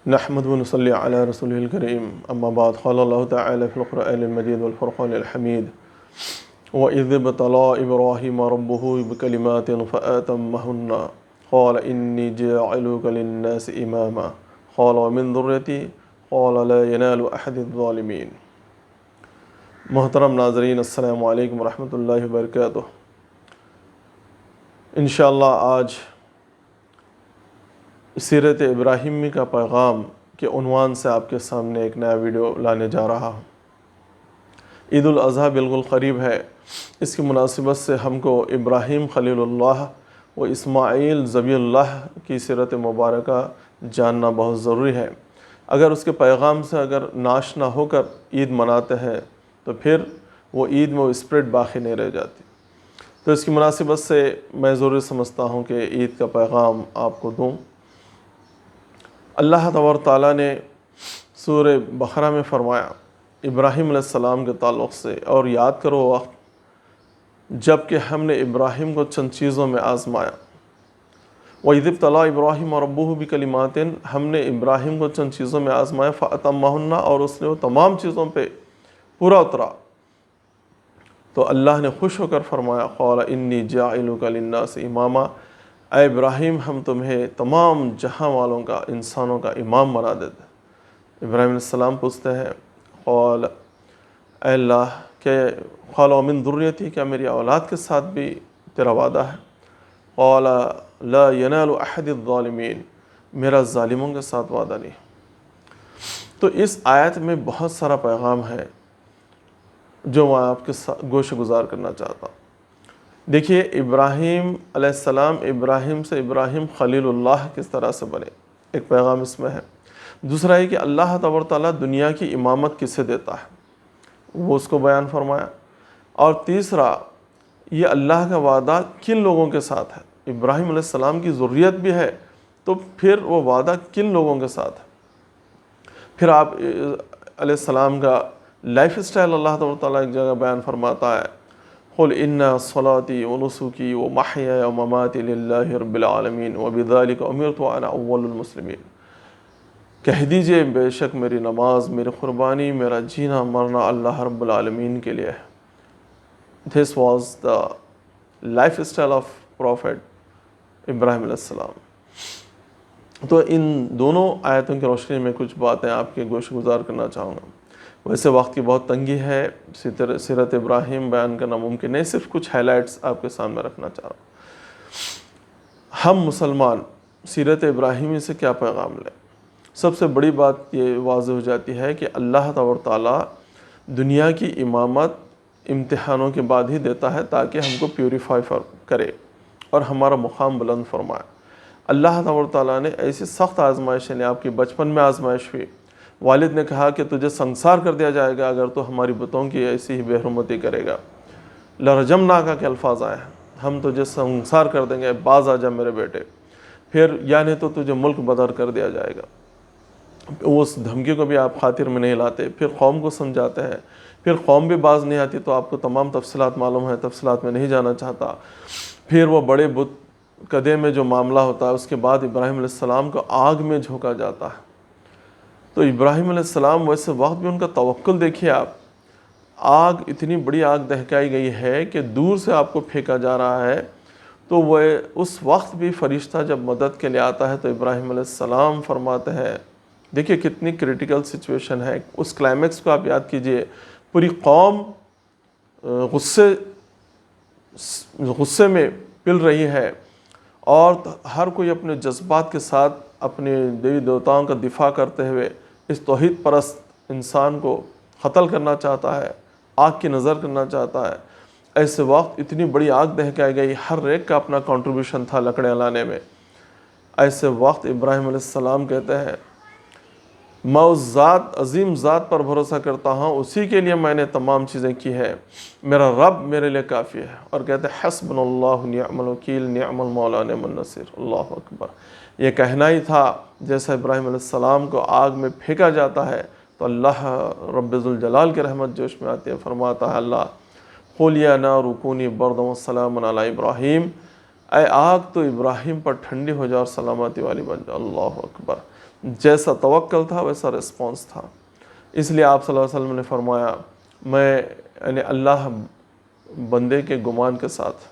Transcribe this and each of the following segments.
نحمد و نصلی علی رسول الکریم اما بعد قال اللہ تعالی فی القرآن المجید والفرقان الحمید وَإِذِ ابْتَلَىٰ إِبْرَاهِيمَ رَبُّهُ بِكَلِمَاتٍ فَأَتَمَّهُنَّ قَالَ إِنِّي جَاعِلُكَ لِلنَّاسِ إِمَامًا قَالَ وَمِن ذُرِّيَّتِي قَالَ لَا يَنَالُ أَحَدِ الظَّالِمِينَ۔ محترم ناظرین، السلام علیکم ورحمۃ اللہ وبرکاتہ۔ انشاءاللہ آج سیرت ابراہیمی کا پیغام کے عنوان سے آپ کے سامنے ایک نیا ویڈیو لانے جا رہا ہوں۔ عید الاضحیٰ بالکل قریب ہے، اس کی مناسبت سے ہم کو ابراہیم خلیل اللہ و اسماعیل ذبیح اللہ کی سیرت مبارکہ جاننا بہت ضروری ہے۔ اگر اس کے پیغام سے ناشنا ہو کر عید مناتے ہیں تو پھر وہ عید میں اسپرٹ باقی نہیں رہ جاتی۔ تو اس کی مناسبت سے میں ضروری سمجھتا ہوں کہ عید کا پیغام آپ کو دوں۔ اللہ تبارک تعالیٰ نے سورہ بقرہ میں فرمایا ابراہیم علیہ السلام کے تعلق سے، اور یاد کرو وقت جب کہ ہم نے ابراہیم کو چند چیزوں میں آزمایا۔ وَإِذِ ابْتَلَىٰ إِبْرَاهِيمَ رَبُّهُ بِكَلِمَاتٍ، ہم نے ابراہیم کو چند چیزوں میں آزمایا، فَأَتَمَّهُنَّ، اور اس نے وہ تمام چیزوں پہ پورا اترا۔ تو اللہ نے خوش ہو کر فرمایا قَالَ إِنِّي جَاعِلُكَ لِلنَّاسِ إِمَامًا، اے ابراہیم ہم تمہیں تمام جہاں والوں کا، انسانوں کا امام بنا دیتے۔ ابراہیم علیہ السلام پوچھتے ہیں قال اے اللہ کہ قال ومن ذریتی، کیا میری اولاد کے ساتھ بھی تیرا وعدہ ہے؟ قال لا ینال احد الظالمین، میرا ظالموں کے ساتھ وعدہ نہیں۔ تو اس آیت میں بہت سارا پیغام ہے جو میں آپ کے ساتھ گوش گزار کرنا چاہتا ہوں۔ دیکھیے ابراہیم علیہ السلام، ابراہیم سے ابراہیم خلیل اللہ کس طرح سے بنے، ایک پیغام اس میں ہے۔ دوسرا ہے کہ اللہ تبارک تعالیٰ دنیا کی امامت کسے دیتا ہے، وہ اس کو بیان فرمایا۔ اور تیسرا، یہ اللہ کا وعدہ کن لوگوں کے ساتھ ہے۔ ابراہیم علیہ السلام کی ذریت بھی ہے تو پھر وہ وعدہ کن لوگوں کے ساتھ ہے۔ پھر آپ علیہ السلام کا لائف اسٹائل اللہ تبارک تعالیٰ ایک جگہ بیان فرماتا ہے قل ان صلاتي ونسكي ومحياي ومماتي لله رب العالمین وبذلك امرت وانا اول المسلمین۔ کہہ دیجئے بے شک میری نماز، میری قربانی، میرا جینا مرنا اللہ رب العالمین کے لیے ہے۔ This was the lifestyle of Prophet ابراہیم علیہ السلام۔ تو ان دونوں آیتوں کی روشنی میں کچھ باتیں آپ کے گوش گزار کرنا چاہوں گا۔ ویسے وقت کی بہت تنگی ہے، سیرت ابراہیم بیان کرنا ممکن نہیں، صرف کچھ ہائی لائٹس آپ کے سامنے رکھنا چاہ رہا ہوں۔ ہم مسلمان سیرت ابراہیمی سے کیا پیغام لیں؟ سب سے بڑی بات یہ واضح ہو جاتی ہے کہ اللہ تبارک تعالیٰ دنیا کی امامت امتحانوں کے بعد ہی دیتا ہے تاکہ ہم کو پیوریفائی کرے اور ہمارا مقام بلند فرمائے۔ اللہ تبارک تعالیٰ نے ایسی سخت آزمائشیں لی، آپ کی بچپن میں آزمائش ہوئی، والد نے کہا کہ تجھے سنسار کر دیا جائے گا اگر تو ہماری بتوں کی ایسی ہی بے حرمتی کرے گا۔ لرجمناک کے الفاظ آئے ہیں، ہم تجھے سنسار کر دیں گے، باز آ جا میرے بیٹے، پھر یعنی تو تجھے ملک بدر کر دیا جائے گا۔ اس دھمکی کو بھی آپ خاطر میں نہیں لاتے، پھر قوم کو سمجھاتے ہیں، پھر قوم بھی باز نہیں آتی تو آپ کو تمام تفصیلات معلوم ہے، تفصیلات میں نہیں جانا چاہتا۔ پھر وہ بڑے بت کدے میں جو معاملہ ہوتا ہے، اس کے بعد ابراہیم علیہ السلام کو آگ میں جھونکا جاتا ہے۔ تو ابراہیم علیہ السلام ویسے وقت بھی ان کا توکل دیکھیے آپ، آگ اتنی بڑی آگ دہکائی گئی ہے کہ دور سے آپ کو پھینکا جا رہا ہے، تو وہ اس وقت بھی فرشتہ جب مدد کے لیے آتا ہے تو ابراہیم علیہ السلام فرماتے ہیں، دیکھیے کتنی کریٹیکل سچویشن ہے، اس کلائمیکس کو آپ یاد کیجئے، پوری قوم غصے میں پل رہی ہے اور ہر کوئی اپنے جذبات کے ساتھ اپنے دیوی دیوتاؤں کا دفاع کرتے ہوئے اس توحید پرست انسان کو قتل کرنا چاہتا ہے، آگ کی نظر کرنا چاہتا ہے۔ ایسے وقت اتنی بڑی آگ دہکائی گئی، ہر ایک کا اپنا کنٹریبیوشن تھا لکڑیاں لانے میں۔ ایسے وقت ابراہیم علیہ السلام کہتے ہیں میں اس ذات عظیم ذات پر بھروسہ کرتا ہوں، اسی کے لیے میں نے تمام چیزیں کی ہے، میرا رب میرے لیے کافی ہے۔ اور کہتے ہیں حسبنا اللہ نعم الوکیل نعم المولا نعم النصیر۔ اللہ اکبر۔ یہ کہنا ہی تھا جیسا ابراہیم علیہ السلام کو آگ میں پھینکا جاتا ہے تو اللہ رب ذوالجلال کی رحمت جوش میں آتی ہے، فرماتا ہے اللہ قل یا نار کونی بردا وسلاما علی ابراہیم، اے آگ تو ابراہیم پر ٹھنڈی ہو جا اور سلامتی والی بن جا۔ اللہ اکبر۔ جیسا توکل تھا ویسا رسپانس تھا۔ اس لیے آپ صلی اللہ علیہ وسلم نے فرمایا میں یعنی اللہ بندے کے گمان کے ساتھ،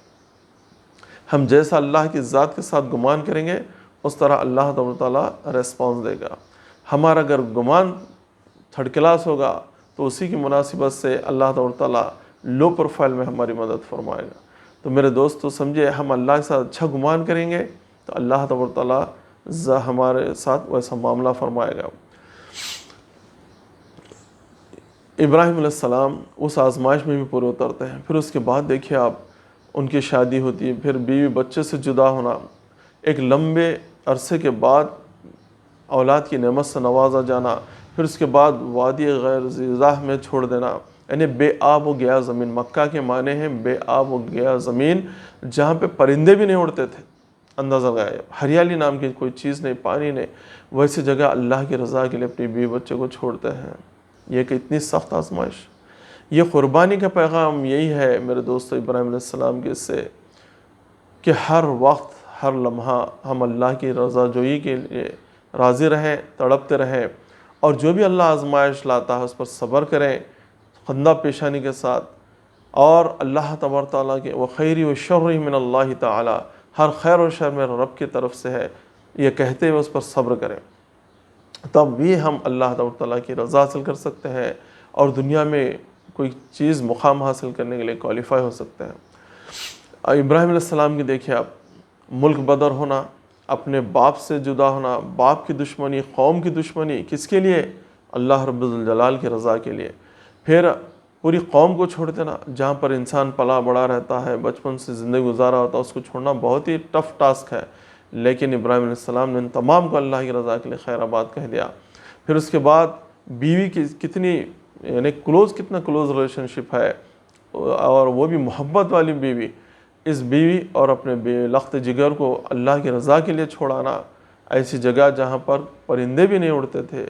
ہم جیسا اللہ کی ذات کے ساتھ گمان کریں گے اس طرح اللہ تعالیٰ ریسپانس دے گا۔ ہمارا اگر گمان تھرڈ کلاس ہوگا تو اسی کی مناسبت سے اللہ تعالیٰ لو پروفائل میں ہماری مدد فرمائے گا۔ تو میرے دوستو سمجھے، ہم اللہ کے ساتھ اچھا گمان کریں گے تو اللہ تعالیٰ ہمارے ساتھ ویسا معاملہ فرمائے گا۔ ابراہیم علیہ السلام اس آزمائش میں بھی پورے اترتے ہیں۔ پھر اس کے بعد دیکھیے آپ، ان کی شادی ہوتی ہے، پھر بیوی بچے سے جدا ہونا، ایک لمبے عرصے کے بعد اولاد کی نعمت سے نوازا جانا، پھر اس کے بعد وادی غیر ذی زرع میں چھوڑ دینا، یعنی بے آب و گیا زمین۔ مکہ کے معنی ہیں بے آب و گیا زمین، جہاں پہ پرندے بھی نہیں اڑتے تھے، اندازہ لگائے، ہریالی نام کی کوئی چیز نہیں، پانی نہیں، ویسی جگہ اللہ کی رضا کے لیے اپنی بیوی بچے کو چھوڑتے ہیں۔ یہ کہ اتنی سخت آزمائش، یہ قربانی کا پیغام یہی ہے میرے دوستو ابراہیم علیہ السلام کے سے، کہ ہر وقت ہر لمحہ ہم اللہ کی رضا جوئی کے لیے راضی رہیں، تڑپتے رہیں، اور جو بھی اللہ آزمائش لاتا ہے اس پر صبر کریں خندہ پیشانی کے ساتھ، اور اللہ تبارک تعالیٰ کے وخیری و شر من اللہ تعالیٰ، ہر خیر و شر میرے رب کی طرف سے ہے، یہ کہتے ہوئے اس پر صبر کریں، تب بھی ہم اللہ تبارک تعالیٰ کی رضا حاصل کر سکتے ہیں اور دنیا میں کوئی چیز مقام حاصل کرنے کے لیے کوالیفائی ہو سکتے ہیں۔ ابراہیم علیہ السلام کی دیکھیں آپ، ملک بدر ہونا، اپنے باپ سے جدا ہونا، باپ کی دشمنی، قوم کی دشمنی، کس کے لیے؟ اللہ رب الجلال کی رضا کے لیے۔ پھر پوری قوم کو چھوڑ دینا، جہاں پر انسان پلا بڑا رہتا ہے، بچپن سے زندگی گزارا ہوتا ہے، اس کو چھوڑنا بہت ہی ٹف ٹاسک ہے، لیکن ابراہیم علیہ السلام نے ان تمام کو اللہ کی رضا کے لیے خیر آباد کہہ دیا۔ پھر اس کے بعد بیوی کی کتنی یعنی کتنا کلوز ریلیشن شپ ہے، اور وہ بھی محبت والی بیوی، اس بیوی اور اپنے لخت جگر کو اللہ کی رضا کے لیے چھوڑانا، ایسی جگہ جہاں پر پرندے بھی نہیں اڑتے تھے،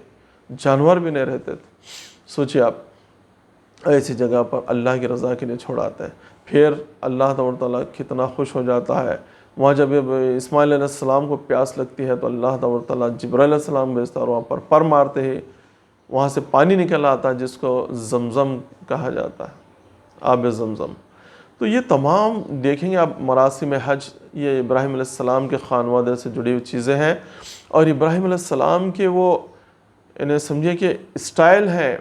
جانور بھی نہیں رہتے تھے، سوچیے آپ ایسی جگہ پر اللہ کی رضا کے لیے چھوڑاتے ہیں۔ پھر اللہ تعالیٰ کتنا خوش ہو جاتا ہے، وہاں جب اسماعیل علیہ السلام کو پیاس لگتی ہے تو اللہ تعالیٰ جبرائیل علیہ السلام بھیجتا ہے، اور وہاں پر مارتے ہی وہاں سے پانی نکل آتا ہے جس کو زمزم کہا جاتا ہے، آب زمزم۔ تو یہ تمام دیکھیں گے آپ مراسم حج، یہ ابراہیم علیہ السلام کے خانوادے سے جڑی ہوئی چیزیں ہیں، اور ابراہیم علیہ السلام کے وہ انہیں سمجھے کہ اسٹائل ہیں،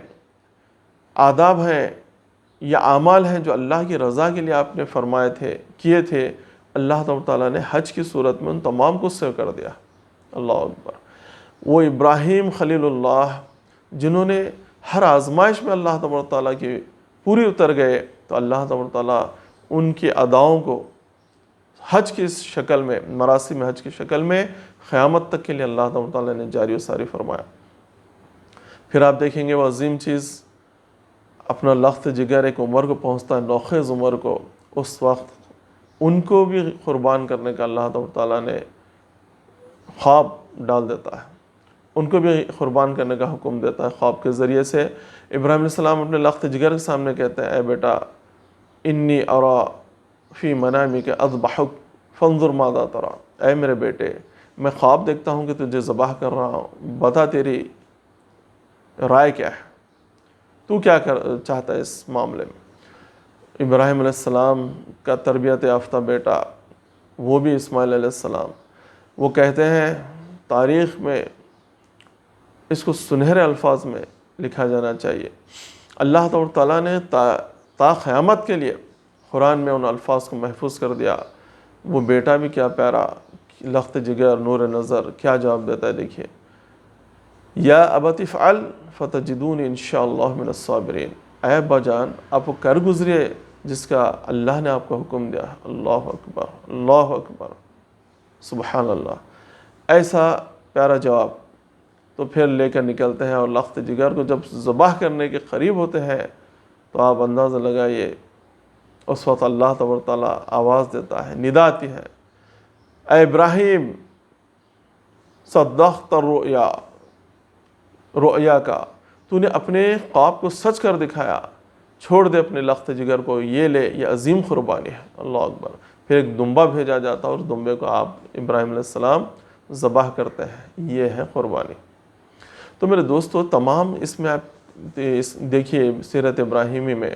آداب ہیں یا اعمال ہیں جو اللہ کی رضا کے لیے آپ نے فرمائے تھے، کیے تھے، اللہ تعالیٰ نے حج کی صورت میں ان تمام کو سیو کر دیا۔ اللہ اکبر۔ وہ ابراہیم خلیل اللہ جنہوں نے ہر آزمائش میں اللہ تعالیٰ کی پوری اتر گئے، تو اللہ تعالیٰ ان کی اداؤں کو حج کی شکل میں، مراسم حج کی شکل میں قیامت تک کے لیے اللہ تعالیٰ نے جاری و ساری فرمایا۔ پھر آپ دیکھیں گے وہ عظیم چیز، اپنا لخت جگر ایک عمر کو پہنچتا ہے، نوخیز عمر کو، اس وقت ان کو بھی قربان کرنے کا اللہ تعالیٰ نے خواب ڈال دیتا ہے، ان کو بھی قربان کرنے کا حکم دیتا ہے خواب کے ذریعے سے۔ ابراہیم علیہ السلام اپنے لخت جگر کے سامنے کہتے ہیں، اے بیٹا انی ارا فی منامک اذبحک فانظر ماذا ترى، اے میرے بیٹے میں خواب دیکھتا ہوں کہ تجھے ذبح کر رہا ہوں، بتا تیری رائے کیا ہے، تو کیا چاہتا ہے اس معاملے میں۔ ابراہیم علیہ السلام کا تربیت یافتہ بیٹا، وہ بھی اسماعیل علیہ السلام، وہ کہتے ہیں تاریخ میں اس کو سنہرے الفاظ میں لکھا جانا چاہیے، اللہ تعالیٰ نے تا قیامت کے لیے قرآن میں ان الفاظ کو محفوظ کر دیا۔ وہ بیٹا بھی کیا پیارا، لخت جگر، نور نظر، کیا جواب دیتا ہے، دیکھیے، یا ابت افعل فتجدون انشاءاللہ من الصابرین، اے ابا جان آپ وہ کر گزریے جس کا اللہ نے آپ کو حکم دیا۔ اللہ اکبر، اللہ اکبر، سبحان اللہ، ایسا پیارا جواب۔ تو پھر لے کر نکلتے ہیں، اور لخت جگر کو جب ذبح کرنے کے قریب ہوتے ہیں تو آپ اندازہ لگائیے، اس وقت اللہ تبارک تعالیٰ آواز دیتا ہے، ندا آتی ہے، اے ابراہیم صدقت الرؤیا، رؤیا کا تو نے اپنے خواب کو سچ کر دکھایا، چھوڑ دے اپنے لخت جگر کو، یہ لے، یہ عظیم قربانی ہے۔ اللہ اکبر۔ پھر ایک دمبا بھیجا جاتا ہے، اور اس دمبے کو آپ ابراہیم علیہ السلام ذبح کرتے ہیں، یہ ہے قربانی۔ تو میرے دوستو تمام اس میں آپ دیکھیے سیرت ابراہیمی میں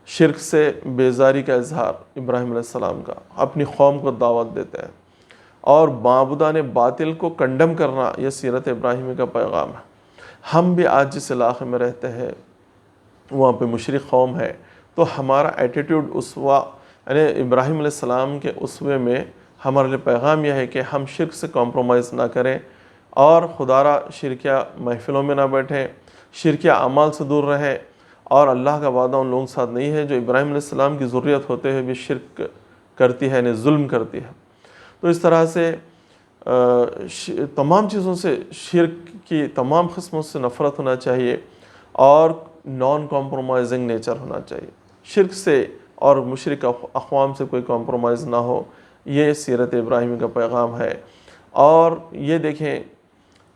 شرک سے بیزاری کا اظہار ابراہیم علیہ السلام کا، اپنی قوم کو دعوت دیتے ہیں، اور معبودان باطل کو کنڈم کرنا، یہ سیرت ابراہیمی کا پیغام ہے۔ ہم بھی آج جس علاقے میں رہتے ہیں وہاں پہ مشرک قوم ہے، تو ہمارا ایٹیٹیوڈ اسوا یعنی ابراہیم علیہ السلام کے اسوے میں ہمارے لیے پیغام یہ ہے کہ ہم شرک سے کمپرومائز نہ کریں، اور خدا را شرکیہ محفلوں میں نہ بیٹھیں، شرکیہ اعمال سے دور رہیں، اور اللہ کا وعدہ ان لوگوں کے ساتھ نہیں ہے جو ابراہیم علیہ السلام کی ذریت ہوتے ہوئے بھی شرک کرتی ہے، یعنی ظلم کرتی ہے۔ تو اس طرح سے تمام چیزوں سے، شرک کی تمام قسموں سے نفرت ہونا چاہیے، اور نان کمپرومائزنگ نیچر ہونا چاہیے، شرک سے اور مشرک اقوام سے کوئی کمپرومائز نہ ہو، یہ سیرت ابراہیمی کا پیغام ہے۔ اور یہ دیکھیں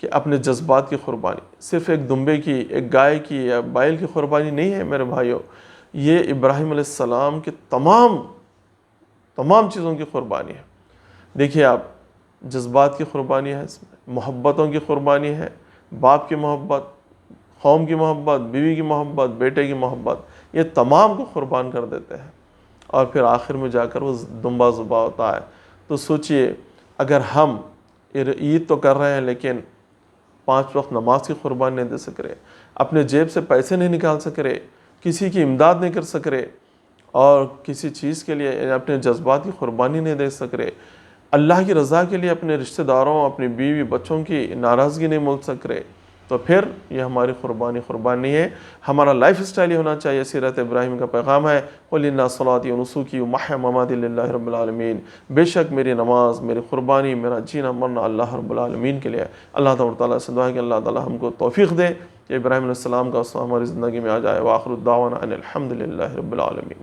کہ اپنے جذبات کی قربانی صرف ایک دمبے کی، ایک گائے کی یا بیل کی قربانی نہیں ہے میرے بھائیوں، یہ ابراہیم علیہ السلام کے تمام چیزوں کی قربانی ہے۔ دیکھیے آپ، جذبات کی قربانی ہے، اس میں محبتوں کی قربانی ہے، باپ کی محبت، قوم کی محبت، بیوی کی محبت، بیٹے کی محبت، یہ تمام کو قربان کر دیتے ہیں، اور پھر آخر میں جا کر وہ دمبا ذبح ہوتا ہے۔ تو سوچئے، اگر ہم عید تو کر رہے ہیں لیکن 5 وقت نماز کی قربانی نہیں دے سک رہے، اپنے جیب سے پیسے نہیں نکال سک رہے، کسی کی امداد نہیں کر سک رہے، اور کسی چیز کے لیے اپنے جذبات کی قربانی نہیں دے سک رہے، اللہ کی رضا کے لیے اپنے رشتہ داروں، اپنی بیوی بچوں کی ناراضگی نہیں مول سک رہے، تو پھر یہ ہماری قربانی ہے۔ ہمارا لائف اسٹائل ہی ہونا چاہیے، سیرت ابراہیم کا پیغام ہے، قُلْ إِنَّ صَلَاتِي وَنُسُكِي وَمَحْيَايَ وَمَمَاتِي لِلَّهِ رَبِّ الْعَالَمِينَ، بے شک میری نماز، میری قربانی، میرا جینا مرنا اللہ رب العالمین کے لیے۔ اللہ تعالیٰ سے دعا ہے کہ اللہ تعالیٰ ہم کو توفیق دے کہ ابراہیم علیہ السلام کا ہماری زندگی میں آ جائے۔ وآخر الدعوانا ان الحمد للہ رب العالمین۔